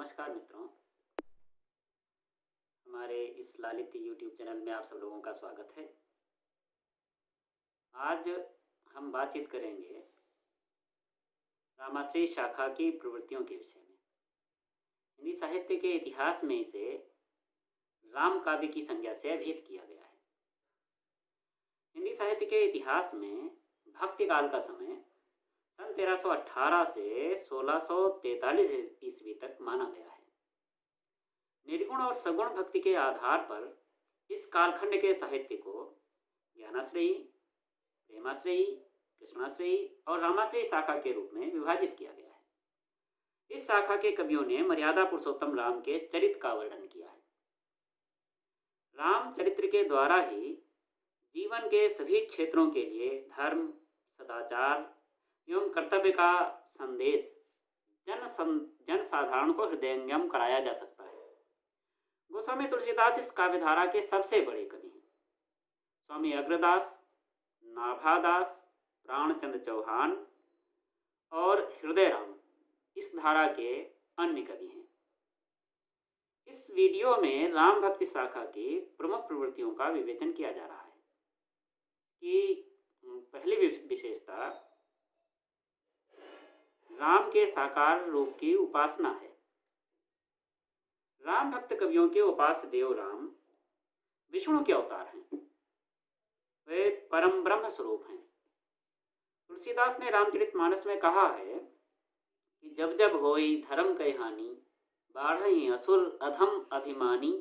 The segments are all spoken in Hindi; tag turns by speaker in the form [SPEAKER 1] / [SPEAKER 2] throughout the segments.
[SPEAKER 1] नमस्कार मित्रों, हमारे इस लालित्य यूट्यूब चैनल में आप सब लोगों का स्वागत है। आज हम बातचीत करेंगे रामाश्रयी शाखा की प्रवृत्तियों के विषय में। हिंदी साहित्य के इतिहास में इसे राम काव्य की संज्ञा से अभिहित किया गया है। हिंदी साहित्य के इतिहास में भक्ति काल का समय सन 1318 से 1643 ईस्वी तक माना गया है। निर्गुण और सगुण भक्ति के आधार पर इस कालखंड के साहित्य को ज्ञानाश्रयी, प्रेमाश्रयी, कृष्णाश्रयी और रामाश्रयी शाखा के रूप में विभाजित किया गया है। इस शाखा के कवियों ने मर्यादा पुरुषोत्तम राम के चरित्र का वर्णन किया है। राम चरित्र के द्वारा ही जीवन के सभी क्षेत्रों के लिए धर्म, सदाचार एवं कर्तव्य का संदेश जन साधारण को हृदयंगम कराया जा सकता है। गोस्वामी तुलसीदास इस काव्यधारा के सबसे बड़े कवि हैं। स्वामी अग्रदास, नाभादास, प्राणचंद्र चौहान और हृदयराम इस धारा के अन्य कवि हैं। इस वीडियो में राम भक्ति शाखा की प्रमुख प्रवृत्तियों का विवेचन किया जा रहा है कि पहली विशेषता राम के साकार रूप की उपासना है। राम भक्त कवियों के उपास्य देव राम विष्णु के अवतार हैं। वे परम ब्रह्म स्वरूप हैं। तुलसीदास ने रामचरितमानस में कहा है कि जब जब होई धर्म कई हानि, बाढ़ई असुर अधम अभिमानी,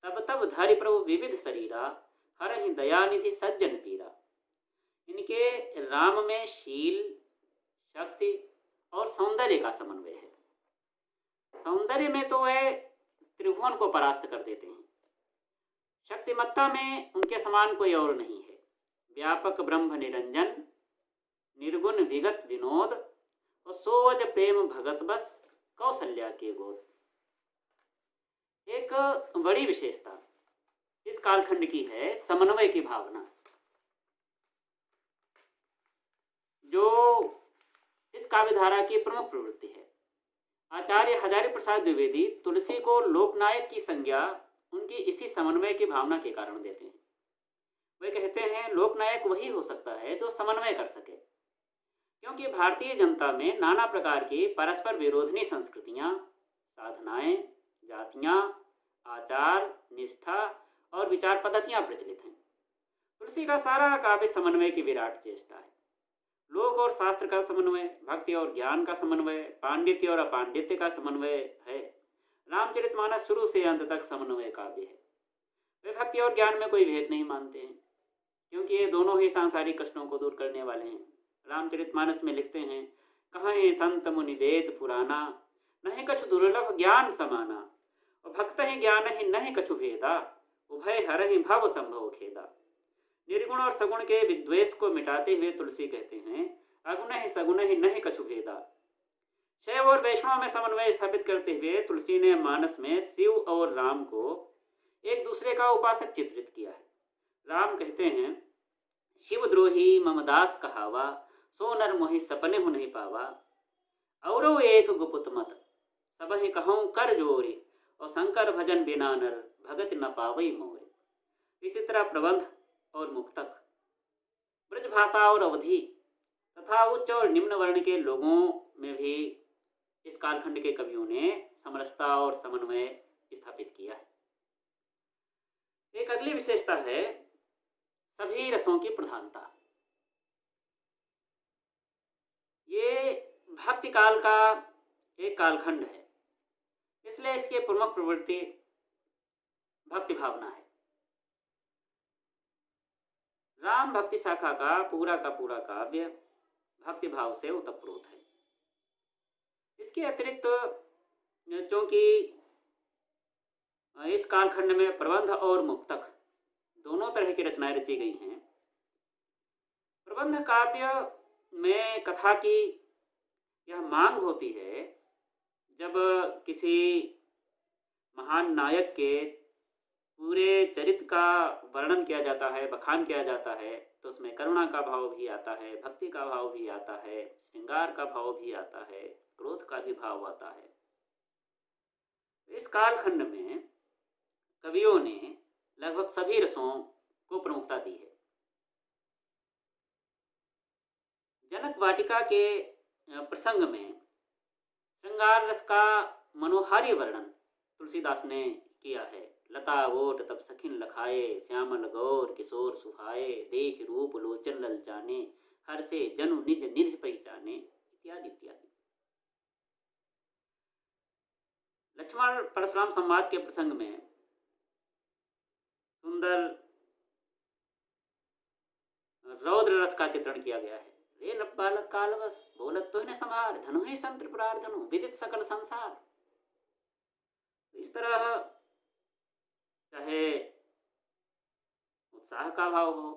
[SPEAKER 1] तब तब धरि प्रभु विविध शरीरा, हरहि दयानिधि सज्जन पीरा। इनके राम में शील, शक्ति और सौंदर्य का समन्वय है। सौंदर्य में तो वे त्रिभुवन को परास्त कर देते हैं। शक्तिमत्ता में उनके समान कोई और नहीं है। व्यापक ब्रह्म निरंजन, निर्गुण विगत विनोद और सोज प्रेम भगत बस कौशल्या के गोद। एक बड़ी विशेषता इस कालखंड की है समन्वय की भावना, जो इस काव्यधारा की प्रमुख प्रवृत्ति है। आचार्य हजारी प्रसाद द्विवेदी तुलसी को लोकनायक की संज्ञा उनकी इसी समन्वय की भावना के कारण देते हैं। वे कहते हैं लोकनायक वही हो सकता है जो समन्वय कर सके, क्योंकि भारतीय जनता में नाना प्रकार की परस्पर विरोधनी संस्कृतियां, साधनाएं, जातियां, आचार, निष्ठा और विचार पद्धतियां प्रचलित हैं। तुलसी का सारा काव्य समन्वय की विराट चेष्टा है। लोक और शास्त्र का समन्वय, भक्ति और ज्ञान का समन्वय, पांडित्य और अपांडित्य का समन्वय है। रामचरितमानस शुरू से अंत तक समन्वय काव्य है। वे भक्ति और ज्ञान में कोई भेद नहीं मानते हैं, क्योंकि ये दोनों ही सांसारिक कष्टों को दूर करने वाले हैं। रामचरितमानस में लिखते हैं, कहाँ संत मुनि वेद पुराना, नहीं कछु दुर्लभ ज्ञान समाना, और भक्त ही ज्ञान ही नहीं कछु भेदा, उभय हर ही भव संभव खेदा। निर्गुण और सगुण के विद्वेष को मिटाते हुए तुलसी कहते हैं, अगुण ही सगुण ही नहीं कछु भेदा। शैव और वैष्णव में समन्वय स्थापित करते हुए तुलसी ने मानस में शिव और राम को एक दूसरे का उपासक चित्रित किया है। राम कहते हैं, शिव द्रोही मम दास कहावा, सो नर मोहि सपने हो नहीं पावा, औरो एक गुपुत मत, सब ही कहूँ कर जोरे, और शंकर भजन बिना नर, भगत न पावई मोरे। इसी तरह प्रबंध और मुक्तक, ब्रजभाषा और अवधि तथा उच्च और निम्न वर्ण के लोगों में भी इस कालखंड के कवियों ने समरसता और समन्वय स्थापित किया है। एक अगली विशेषता है सभी रसों की प्रधानता। ये भक्ति काल का एक कालखंड है, इसलिए इसकी प्रमुख प्रवृत्ति भक्ति भावना है। राम भक्ति शाखा का पूरा काव्य भक्ति भाव से ओतप्रोत है। इसके अतिरिक्त चूंकि इस कालखंड में प्रबंध और मुक्तक दोनों तरह की रचनाएं रची गई हैं। प्रबंध काव्य में कथा की यह मांग होती है, जब किसी महान नायक के पूरे चरित्र का वर्णन किया जाता है, बखान किया जाता है, तो उसमें करुणा का भाव भी आता है, भक्ति का भाव भी आता है, श्रृंगार का भाव भी आता है, क्रोध का भी भाव आता है। इस कालखंड में कवियों ने लगभग सभी रसों को प्रमुखता दी है। जनक वाटिका के प्रसंग में श्रृंगार रस का मनोहारी वर्णन तुलसीदास ने किया है। लता ओट तब सखिन लखाए, श्यामल गौर किशोर सुहाए, देख रूप लोचन ललचाने, हर से जनु निज निधि पहचाने, इत्यादि इत्यादि। लक्ष्मण परशुराम संवाद के प्रसंग में सुंदर रौद्र रस का चित्रण किया गया है। रे नब बालक कालवश, बोलत तो संभार, धनु ही सम त्रिपुरार धनु, विदित सकल संसार। इस तरह चाहे उत्साह का भाव हो,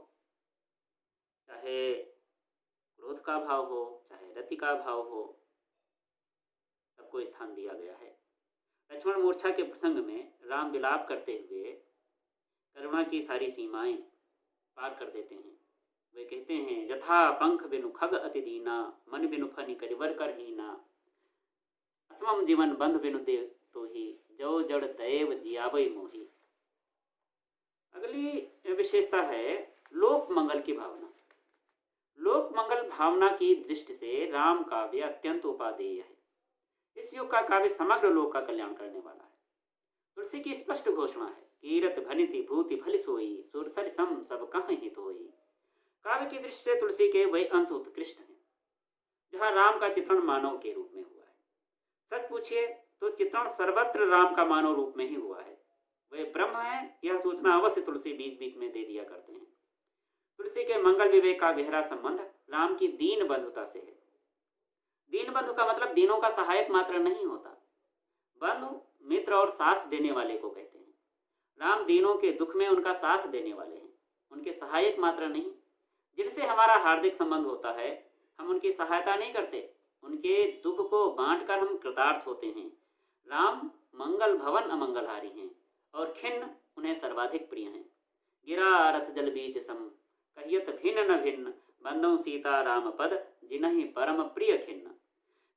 [SPEAKER 1] चाहे क्रोध का भाव हो, चाहे रति का भाव हो, सबको स्थान दिया गया है। लक्ष्मण मूर्छा के प्रसंग में राम विलाप करते हुए करुणा की सारी सीमाएं पार कर देते हैं। वे कहते हैं, यथा पंख बिनु खग अति दीना, मन बिनु फनि करिवर कर हीना, असमम जीवन बंध बिनु दे तो ही, जो जड़ दैव जियावै मोही। अगली विशेषता है लोक मंगल की भावना। लोक मंगल भावना की दृष्टि से राम काव्य अत्यंत उपादेय है। इस युग का काव्य समग्र लोक का कल्याण करने वाला है। तुलसी की स्पष्ट घोषणा है, कीरत भनिति भूति फलि सोई, सुरसरि सम सब कहाँ हित होई। काव्य की दृष्टि से तुलसी के वही अंश उत्कृष्ट हैं जहाँ राम का चित्रण मानव के रूप में हुआ है। सच पूछिए तो चित्रण सर्वत्र राम का मानव रूप में ही हुआ है। वे ब्रह्म है, यह सूचना अवश्य तुलसी बीच बीच में दे दिया करते हैं। तुलसी के मंगल विवेक का गहरा संबंध राम की दीन बंधुता से है। दीन बंधु का मतलब दीनों का सहायक मात्र नहीं होता, बंधु मित्र और साथ देने वाले को कहते हैं। राम दीनों के दुख में उनका साथ देने वाले हैं, उनके सहायक मात्र नहीं। जिनसे हमारा हार्दिक संबंध होता है, हम उनकी सहायता नहीं करते, उनके दुख को बांटकर हम कृतार्थ होते हैं। राम मंगल भवन अमंगलहारी हैं और खिन्न उन्हें सर्वाधिक प्रिय हैं। गिरा रथ जल बीच सम, कहियत भिन्न न भिन्न, बंदों सीता राम पद, जिन्हि परम प्रिय खिन्न।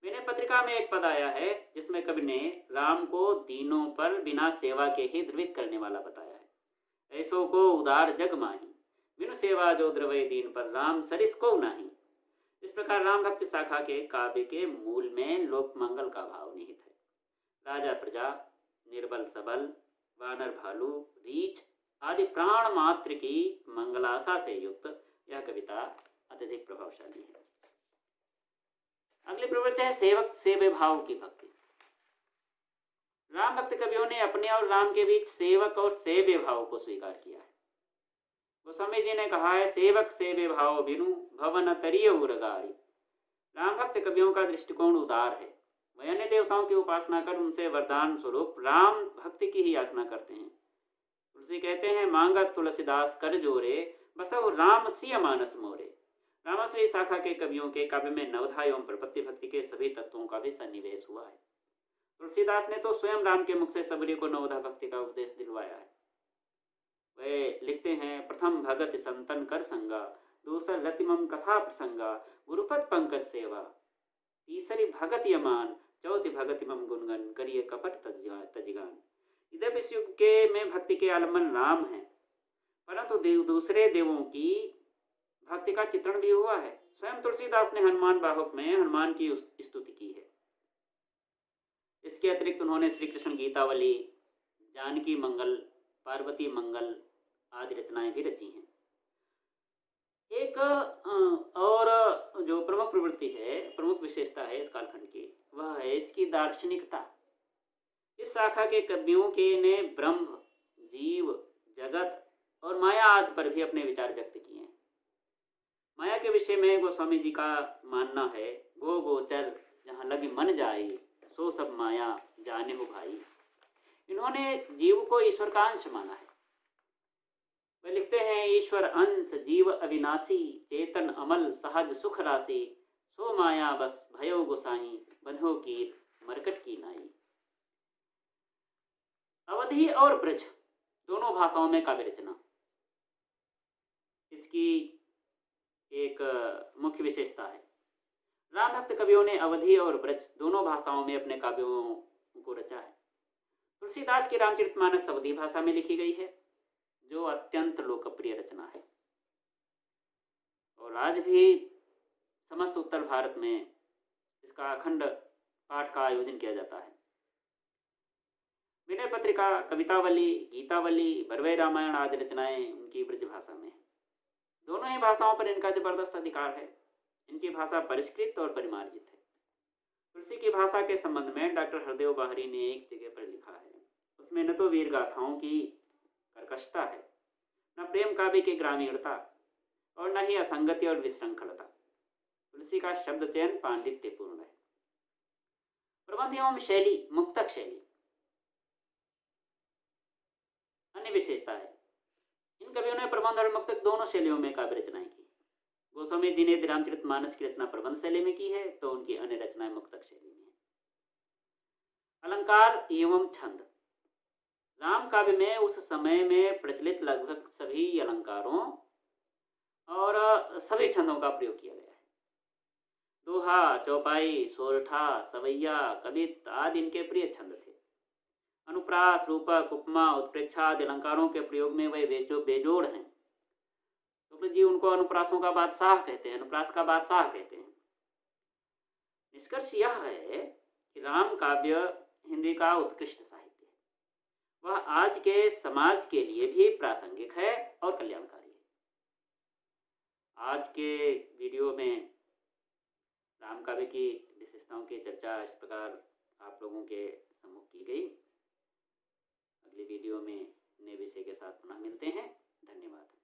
[SPEAKER 1] मैंने पत्रिका में एक पद आया है जिसमें कवि ने राम को दीनों पर बिना सेवा के ही ध्रुवित करने वाला बताया है। ऐसो को उदार जग माही, बिनु सेवा जो द्रवय दीन पर, राम सरिस को नाही। इस प्रकार राम भक्ति शाखा के काव्य के मूल में लोक मंगल का भाव निहित है। राजा प्रजा, निर्बल सबल, वानर भालू, रीछ आदि प्राण मात्र की मंगलाशा से युक्त यह कविता अत्यधिक प्रभावशाली है। अगली प्रवृत्ति है सेवक सेवे भाव की भक्ति। राम भक्त कवियों ने अपने और राम के बीच सेवक और सेव्य भाव को स्वीकार किया है। गोस्वामी जी ने कहा है, सेवक सेव्य भाव बिनु भवन तरिय उरगाड़ी। राम भक्त कवियों का दृष्टिकोण उदार है। वे अन्य देवताओं की उपासना कर उनसे वरदान स्वरूप राम भक्ति की ही याचना करते हैं। तुलसी कहते हैं, मांगत तुलसीदास कर जोरे, बसव राम सिय मानस मोरे। रामश्री शाखा के कवियों के काव्य में नवधा एवं प्रपत्ति भक्ति के सभी तत्वों का भी सन्निवेश हुआ है। तुलसीदास ने तो स्वयं राम के मुख से सबरी को नवधा भक्ति का उपदेश दिलवाया है। वे लिखते हैं, प्रथम भगत संतन कर संगा, दूसर रतिमम कथा प्रसंगा, गुरुपद पंकज सेवा, तीसरी भगत यमान, चौथी भगत मम गुणगन, करिए कपट तजिगान। यद्यपि इस युग के में भक्ति के आलम्बन राम है, परंतु दूसरे देवों की भक्ति का चित्रण भी हुआ है। स्वयं तुलसीदास ने हनुमान बाहुक में हनुमान की स्तुति की है। इसके अतिरिक्त उन्होंने श्री कृष्ण गीतावली, जानकी मंगल, पार्वती मंगल आदि रचनाएं भी रची हैं। एक और जो प्रमुख प्रवृत्ति है, प्रमुख विशेषता है इस कालखंड की, वह है इसकी दार्शनिकता। इस शाखा के कवियों के ने ब्रह्म, जीव, जगत और माया आदि पर भी अपने विचार व्यक्त किए हैं। माया के विषय में गोस्वामी जी का मानना है, गो गोचर जहाँ लगी मन जाए, सो सब माया जाने हो भाई। इन्होंने जीव को ईश्वर का अंश माना है। वे लिखते हैं, ईश्वर अंश जीव अविनाशी, चेतन अमल सहज सुख राशि, सो माया बस भयो गोसाई, बंधो की मरकट की नाई। अवधि और ब्रज दोनों भाषाओं में काव्य रचना इसकी एक मुख्य विशेषता है। राम भक्त कवियों ने अवधि और ब्रज दोनों भाषाओं में अपने काव्यों को रचा है। तुलसीदास की रामचरितमानस अवधी भाषा में लिखी गई है, जो अत्यंत लोकप्रिय रचना है और आज भी समस्त उत्तर भारत में इसका अखंड पाठ का आयोजन किया जाता है। विनय पत्रिका, कवितावली, गीतावली, बरवै रामायण आदि रचनाएं उनकी ब्रज भाषा में है। दोनों ही भाषाओं पर इनका जबरदस्त अधिकार है। इनकी भाषा परिष्कृत और परिमार्जित है। तुलसी की भाषा के संबंध में डॉक्टर हरदेव बाहरी ने एक जगह पर लिखा है, उसमें न तो वीर गाथाओं की कर्कशता है, न प्रेम काव्य की ग्रामीणता और न ही असंगति और विशृंखलता। तुलसी का शब्द चयन पांडित्यपूर्ण है। प्रबंध एवं शैली मुक्तक शैली अन्य विशेषता है। इन कवियों ने प्रबंध और मुक्तक दोनों शैलियों में काव्य रचनाएं की। गोस्वामी जी ने रामचरितमानस की रचना प्रबंध शैली में की है, तो उनकी अन्य रचनाएं मुक्तक शैली में है। अलंकार एवं छंद। राम काव्य में उस समय में प्रचलित लगभग सभी अलंकारों और सभी छंदों का प्रयोग किया गया है। दोहा, चौपाई, सोरठा, सवैया, कवित आदि इनके प्रिय छंद थे। अनुप्रास, रूपक, उपमा, उत्प्रेक्षा आदि अलंकारों के प्रयोग में वे बेजोड़ हैं। तो जी उनको अनुप्रासों का बादशाह कहते हैं, अनुप्रास का बादशाह कहते हैं। निष्कर्ष यह है कि राम काव्य हिंदी का उत्कृष्ट साहित्य है। वह आज के समाज के लिए भी प्रासंगिक है और कल्याणकारी है। आज के वीडियो में राम काव्य की विशेषताओं की चर्चा इस प्रकार आप लोगों के सम्मुख की गई। अगले वीडियो में नए विषय के साथ पुनः मिलते हैं। धन्यवाद।